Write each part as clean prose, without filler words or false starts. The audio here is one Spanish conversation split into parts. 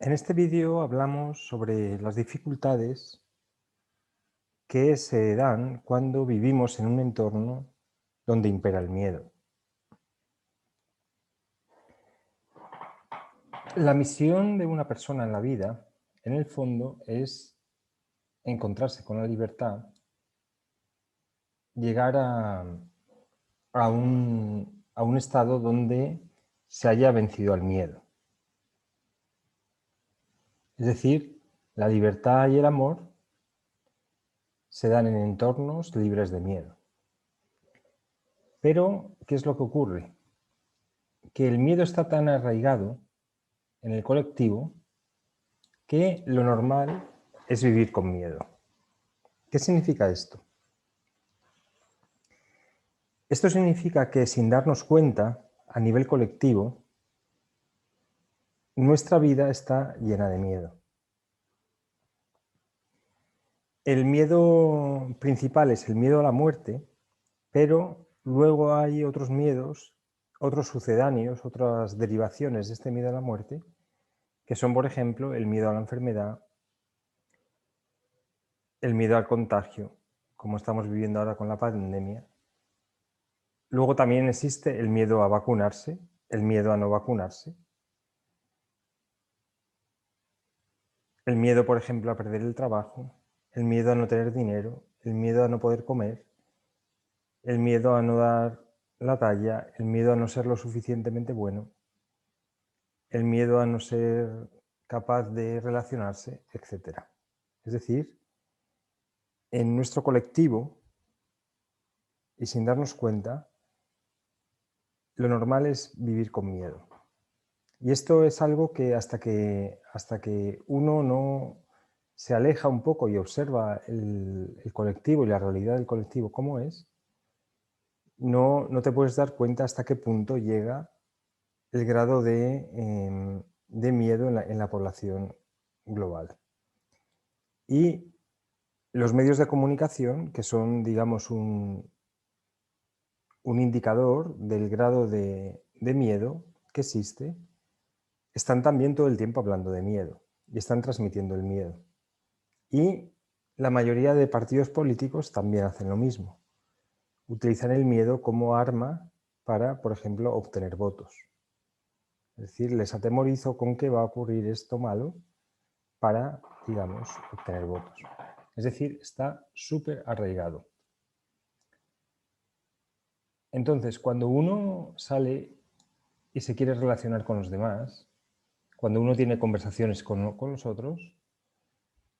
En este vídeo hablamos sobre las dificultades que se dan cuando vivimos en un entorno donde impera el miedo. La misión de una persona en la vida, en el fondo, es encontrarse con la libertad, llegar a un estado donde se haya vencido al miedo. Es decir, la libertad y el amor se dan en entornos libres de miedo. Pero, ¿qué es lo que ocurre? Que el miedo está tan arraigado en el colectivo que lo normal es vivir con miedo. ¿Qué significa esto? Esto significa que sin darnos cuenta, a nivel colectivo, nuestra vida está llena de miedo. El miedo principal es el miedo a la muerte, pero luego hay otros miedos, otros sucedáneos, otras derivaciones de este miedo a la muerte, que son, por ejemplo, el miedo a la enfermedad, el miedo al contagio, como estamos viviendo ahora con la pandemia. Luego también existe el miedo a vacunarse, el miedo a no vacunarse, el miedo, por ejemplo, a perder el trabajo, el miedo a no tener dinero, el miedo a no poder comer, el miedo a no dar la talla, el miedo a no ser lo suficientemente bueno, el miedo a no ser capaz de relacionarse, etc. Es decir, en nuestro colectivo, y sin darnos cuenta, lo normal es vivir con miedo. Y esto es algo que hasta que uno no se aleja un poco y observa el colectivo y la realidad del colectivo como es, no te puedes dar cuenta hasta qué punto llega el grado de miedo en la población global. Y los medios de comunicación, que son, digamos, un indicador del grado de miedo que existe, están también todo el tiempo hablando de miedo y están transmitiendo el miedo. Y la mayoría de partidos políticos también hacen lo mismo. Utilizan el miedo como arma para, por ejemplo, obtener votos. Es decir, les atemorizo con que va a ocurrir esto malo para, digamos, obtener votos. Es decir, está súper arraigado. Entonces, cuando uno sale y se quiere relacionar con los demás, cuando uno tiene conversaciones con los otros,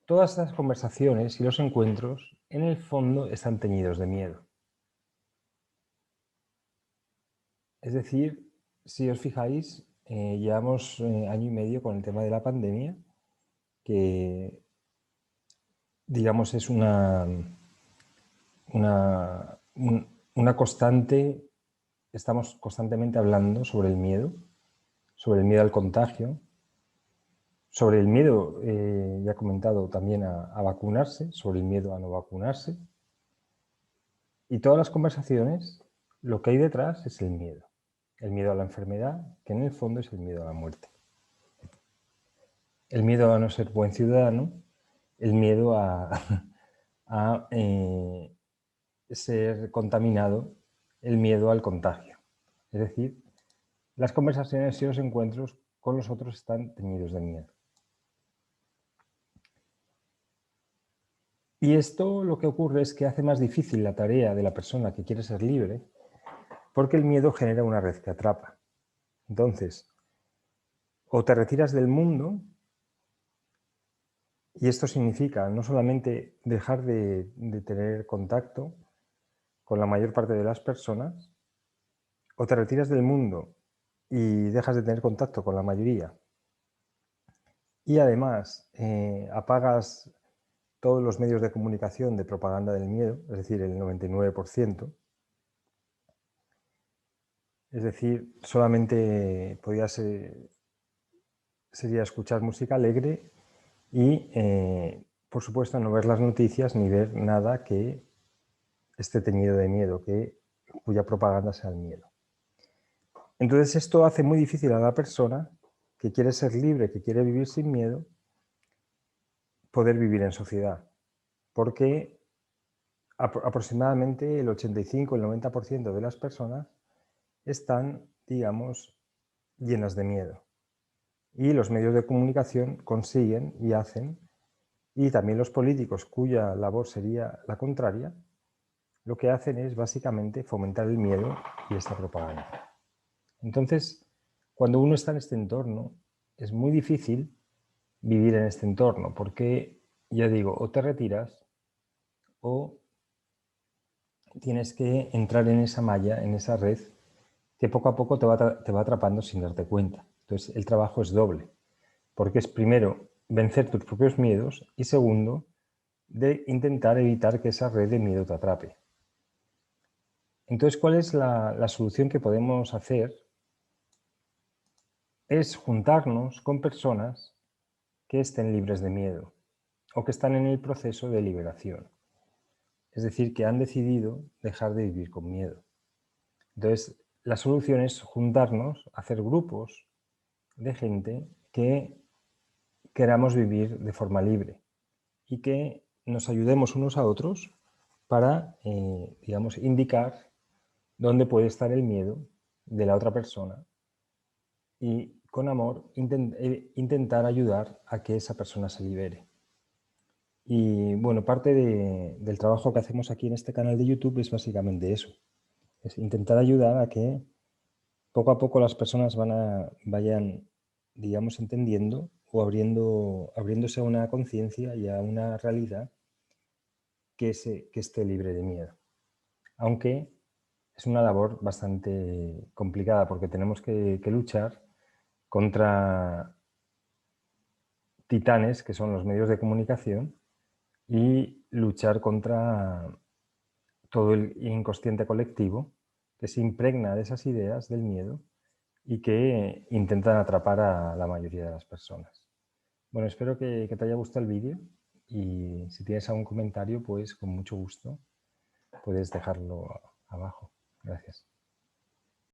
todas estas conversaciones y los encuentros, en el fondo, están teñidos de miedo. Es decir, si os fijáis, llevamos año y medio con el tema de la pandemia, que, digamos, es una constante, estamos constantemente hablando sobre el miedo al contagio, sobre el miedo, ya he comentado también a vacunarse, sobre el miedo a no vacunarse. Y todas las conversaciones, lo que hay detrás es el miedo a la enfermedad, que en el fondo es el miedo a la muerte. El miedo a no ser buen ciudadano, el miedo a ser contaminado, el miedo al contagio. Es decir, las conversaciones y los encuentros con los otros están teñidos de miedo. Y esto lo que ocurre es que hace más difícil la tarea de la persona que quiere ser libre, porque el miedo genera una red que atrapa. Entonces, o te retiras del mundo, y esto significa no solamente dejar de tener contacto con la mayor parte de las personas, o te retiras del mundo y dejas de tener contacto con la mayoría, y además apagas todos los medios de comunicación de propaganda del miedo, es decir, el 99%, es decir, solamente sería escuchar música alegre y, por supuesto, no ver las noticias ni ver nada que esté teñido de miedo, cuya propaganda sea el miedo. Entonces esto hace muy difícil a la persona que quiere ser libre, que quiere vivir sin miedo, poder vivir en sociedad. Porque aproximadamente el 85, el 90% de las personas están, digamos, llenas de miedo. Y los medios de comunicación consiguen y hacen, y también los políticos, cuya labor sería la contraria, lo que hacen es básicamente fomentar el miedo y esta propaganda. Entonces, cuando uno está en este entorno, es muy difícil vivir en este entorno, porque, ya digo, o te retiras o tienes que entrar en esa malla, en esa red, que poco a poco te va atrapando sin darte cuenta. Entonces, el trabajo es doble, porque es primero vencer tus propios miedos y segundo, de intentar evitar que esa red de miedo te atrape. Entonces, ¿cuál es la solución que podemos hacer? Es juntarnos con personas que estén libres de miedo o que están en el proceso de liberación. Es decir, que han decidido dejar de vivir con miedo. Entonces, la solución es juntarnos, hacer grupos de gente que queramos vivir de forma libre y que nos ayudemos unos a otros para, digamos, indicar dónde puede estar el miedo de la otra persona y con amor intentar ayudar a que esa persona se libere. Y bueno, parte del trabajo que hacemos aquí en este canal de YouTube es básicamente eso. Es intentar ayudar a que poco a poco las personas vayan, digamos, entendiendo o abriéndose a una conciencia y a una realidad que esté libre de miedo. Aunque es una labor bastante complicada porque tenemos que luchar contra titanes, que son los medios de comunicación, y luchar contra todo el inconsciente colectivo que se impregna de esas ideas del miedo y que intentan atrapar a la mayoría de las personas. Bueno, espero que te haya gustado el vídeo y si tienes algún comentario, pues con mucho gusto puedes dejarlo abajo. Gracias.